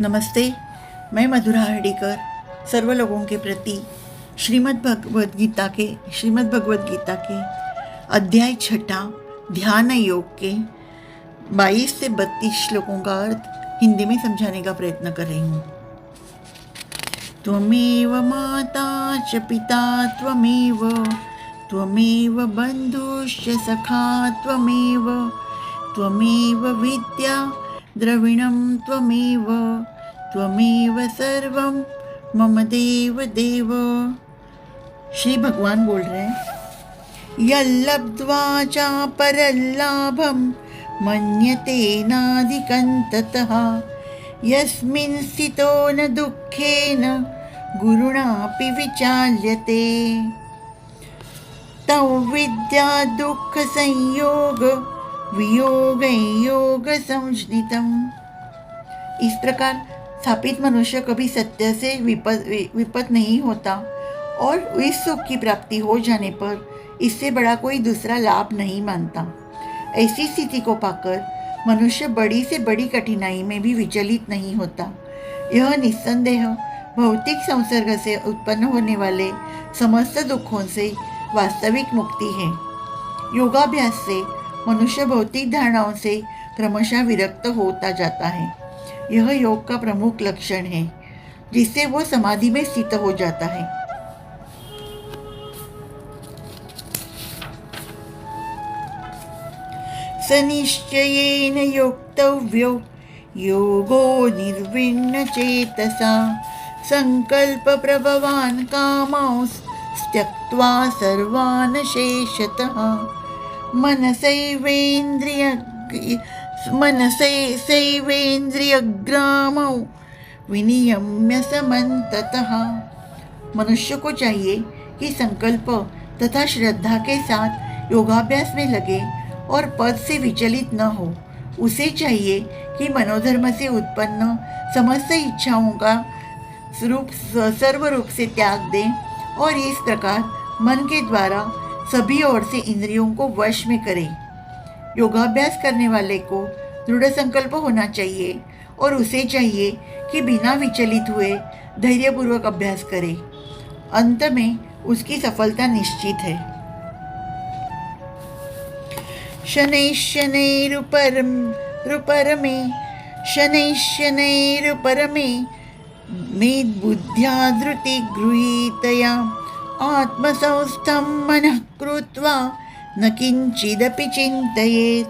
नमस्ते। मैं मधुरा हर्डीकर सर्व लोगों के प्रति श्रीमद् भगवद गीता के अध्याय 6 ध्यान योग के 22 से 32 श्लोकों का अर्थ हिंदी में समझाने का प्रयत्न कर रही हूँ। त्वमेव माता च पिता त्वमेव बन्धुश्च सखा त्वमेव विद्या द्रविणं त्वमेव सर्वं मम देव। श्री भगवान बोल रहे हैं, यल्लब्ध्वा च परल्लाभं मन्यते नाधिकं ततः यस्मिन् स्थितो न दुःखेन गुरुणापि विचाल्यते तौ विद्या दुःख संयोग वियोग योग संज्ञितम्। इस प्रकार स्थापित मनुष्य कभी सत्य से विपत नहीं होता और इस सुख की प्राप्ति हो जाने पर इससे बड़ा कोई दूसरा लाभ नहीं मानता। ऐसी स्थिति को पाकर मनुष्य बड़ी से बड़ी कठिनाई में भी विचलित नहीं होता। यह निस्संदेह भौतिक संसर्ग से उत्पन्न होने वाले समस्त दुखों से वास्तविक मुक्ति है। योगाभ्यास से मनुष्य भौतिक धारणाओं से क्रमशः विरक्त होता जाता है। यह योग का प्रमुख लक्षण है, जिससे वो समाधि में स्थित हो जाता है। सनिश्चयेन योक्तव्यो योगो निर्विण्ण चेतसा संकल्प प्रभवान् कामांस् त्यक्त्वा सर्वान् शेषतः मनसैवेन्द्रियग्रामौ विनियम्य समन्ततः। मनुष्य को चाहिए कि संकल्प तथा श्रद्धा के साथ योगाभ्यास में लगे और पद से विचलित न हो। उसे चाहिए कि मनोधर्म से उत्पन्न समस्त इच्छाओं का सर्व रूप से त्याग दे और इस प्रकार मन के द्वारा सभी ओर से इंद्रियों को वश में करे। योगाभ्यास करने वाले को दृढ़ संकल्प होना चाहिए और उसे चाहिए कि बिना विचलित हुए धैर्यपूर्वक अभ्यास करे। अंत में उसकी सफलता निश्चित है। शनैश्शनैरुपरमे मेद्बुद्ध्या धृति गृहीतया आत्मसंस्थं मनः कृत्वा न किंचिदपि चिंतयेत्।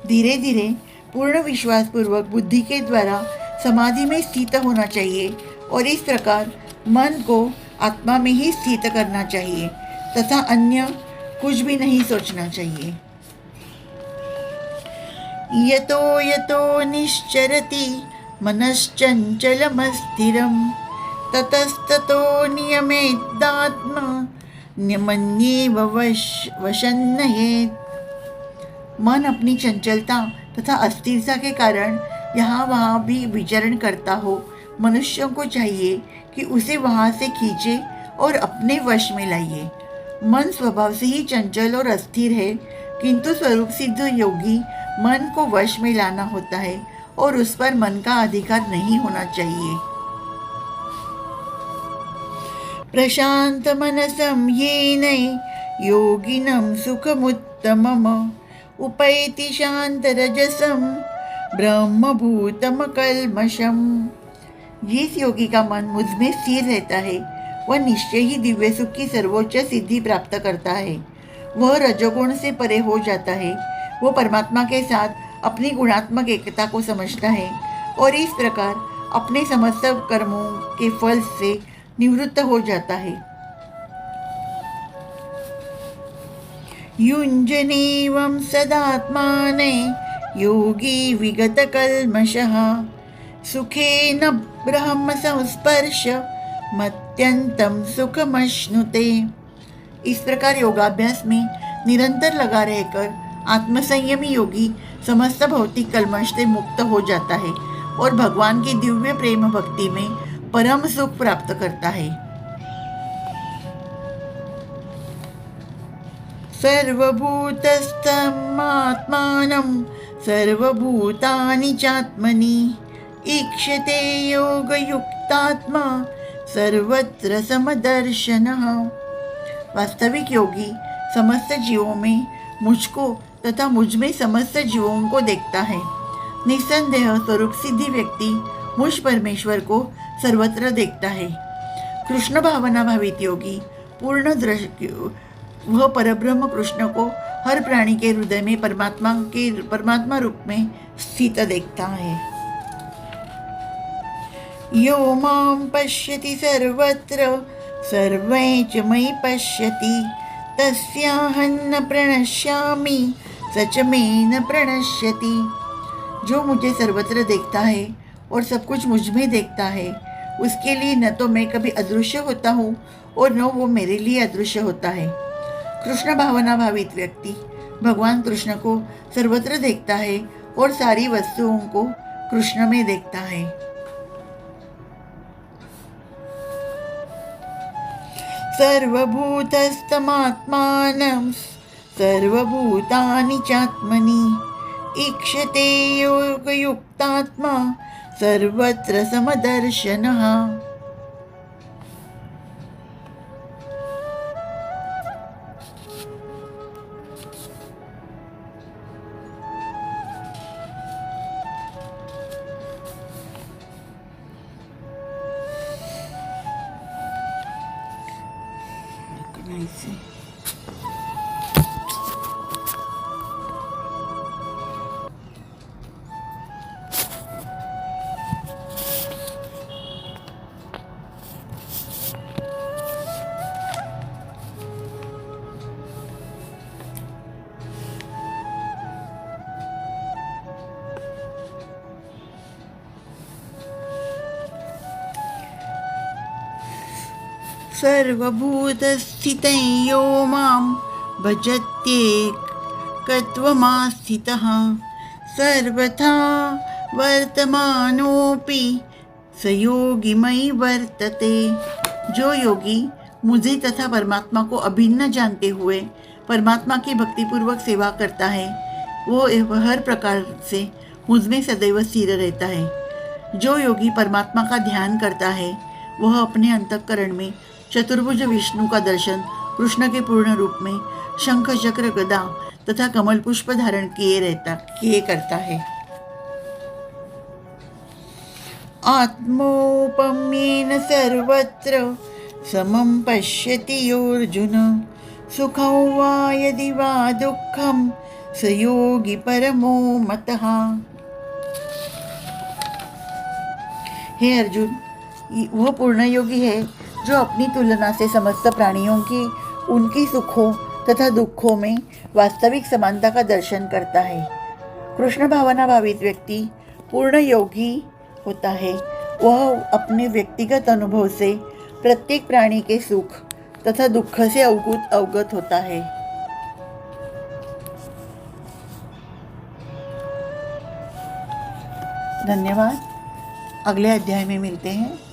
धीरे धीरे पूर्ण विश्वास पूर्वक बुद्धि के द्वारा समाधि में स्थित होना चाहिए और इस प्रकार मन को आत्मा में ही स्थित करना चाहिए तथा अन्य कुछ भी नहीं सोचना चाहिए। यतो यतो निश्चरति मनश्चंचलमस्थिरम् ततस्ततो नियमेदात्मा न्यमन्येव वशन्नयेत्। मन अपनी चंचलता तथा अस्थिरता के कारण यहाँ वहाँ भी विचरण करता हो मनुष्यों को चाहिए कि उसे वहाँ से खींचे और अपने वश में लाइए। मन स्वभाव से ही चंचल और अस्थिर है, किंतु स्वरूप सिद्ध योगी मन को वश में लाना होता है और उस पर मन का अधिकार नहीं होना चाहिए। प्रशांत मनसं येन योगिनं सुखमुत्तमम् उपैति शांतरजसं ब्रह्मभूतमकल्मषम्। जिस योगी का मन मुझ में स्थिर रहता है वह निश्चय ही दिव्य सुख की सर्वोच्च सिद्धि प्राप्त करता है। वह रजोगुण से परे हो जाता है। वो परमात्मा के साथ अपनी गुणात्मक एकता को समझता है और इस प्रकार अपने समस्त कर्मों के फल से निवृत्त हो जाता है। युञ्जनेवं सदात्माने योगी विगत कल्मषः सुखेन ब्रह्म संस्पर्श मत्यंतम सुखमश्नुते। इस प्रकार योगाभ्यास में निरंतर लगा रहकर आत्मसंयमी योगी समस्त भौतिक कल्मश से मुक्त हो जाता है और भगवान की दिव्य प्रेम भक्ति में परम सुख प्राप्त करता है। सर्वभूतस्थमात्मानं सर्वभूतानि चात्मनि ईक्षते योगयुक्तात्मा सर्वत्र समदर्शनः। वास्तविक योगी समस्त जीवों में मुझको तथा मुझ में समस्त जीवों को देखता है। निस्संदेह स्वरूप सिद्धि व्यक्ति मुझ परमेश्वर को सर्वत्र देखता है। कृष्ण भावना भावित योगी पूर्ण दृष्टि वह परब्रह्म कृष्ण को हर प्राणी के हृदय में परमात्मा रूप में स्थित देखता है। यो मां पश्यति सर्वत्र सर्वं च मयि पश्यति तस्याहं न प्रणश्यामि स च मे न प्रणश्यति। जो मुझे सर्वत्र देखता है और सब कुछ मुझ में देखता है, उसके लिए न तो मैं कभी अदृश्य होता हूँ और न वो मेरे लिए अदृश्य होता है। कृष्ण भावना भावित व्यक्ति भगवान कृष्ण को सर्वत्र देखता है और सारी वस्तुओं को कृष्ण में देखता है। सर्वभूतस्थमात्मानं सर्वभूतानि चात्मनि ईक्षते योगयुक्तात्मा सर्वत्र समदर्शनः। सर्वभूतस्थितं यो मां भजत्येकत्वमास्थितः सर्वथा वर्तमानोऽपि स योगी मयि वर्तते। जो योगी मुझे तथा परमात्मा को अभिन्न जानते हुए परमात्मा की भक्तिपूर्वक सेवा करता है, वो हर प्रकार से मुझ में सदैव स्थिर रहता है। जो योगी परमात्मा का ध्यान करता है, वह अपने अंतःकरण में चतुर्भुज विष्णु का दर्शन कृष्ण के पूर्ण रूप में शंख चक्र गदा तथा कमल पुष्प धारण किए करता है। आत्मोपम्येन सर्वत्र समं पश्यति योऽर्जुन सुखं वा यदि वा दुःखं स योगी परमो मतः। हे अर्जुन, वह पूर्ण योगी है जो अपनी तुलना से समस्त प्राणियों की उनकी सुखों तथा दुखों में वास्तविक समानता का दर्शन करता है। कृष्ण भावना भावित व्यक्ति पूर्ण योगी होता है। वह अपने व्यक्तिगत अनुभव से प्रत्येक प्राणी के सुख तथा दुख से अवगत होता है। धन्यवाद। अगले अध्याय में मिलते हैं।